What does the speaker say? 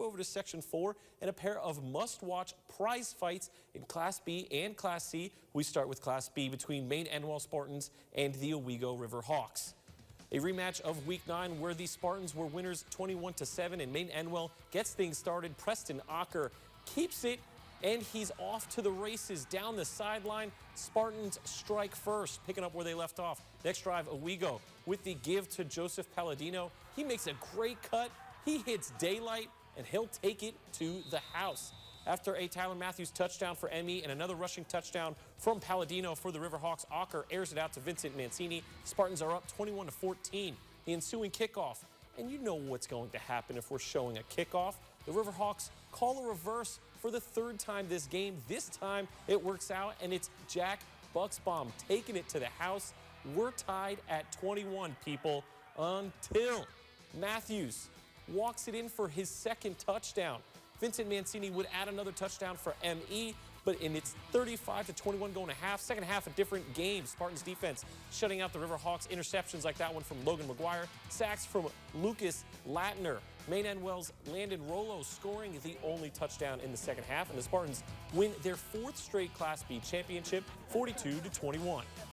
over to Section 4 and a pair of must-watch prize fights in Class B and Class C. We start with Class B between Maine-Endwell Spartans and the Owego River Hawks. A rematch of Week 9 where the Spartans were winners 21-7 and Maine-Endwell gets things started. Preston Ocker keeps it and he's off to the races down the sideline. Spartans strike first, picking up where they left off. Next drive, Owego with the give to Joseph Palladino. He makes a great cut. He hits daylight, and he'll take it to the house. After a Tyler Matthews touchdown for ME and another rushing touchdown from Palladino for the Riverhawks, Ocker airs it out to Vincent Mancini. Spartans are up 21-14. The ensuing kickoff, and you know what's going to happen if we're showing a kickoff. The Riverhawks call a reverse for the third time this game. This time it works out, and it's Jack Bucksbaum taking it to the house. We're tied at 21, people, until Matthews walks it in for his second touchdown. Vincent Mancini would add another touchdown for ME, but it's 35-21 going to half. Second half, a different game. Spartans defense shutting out the Riverhawks. Interceptions like that one from Logan McGuire. Sacks from Lucas Latner. Maine-Endwell's Landon Rollo scoring the only touchdown in the second half, and the Spartans win their fourth straight Class B championship, 42-21.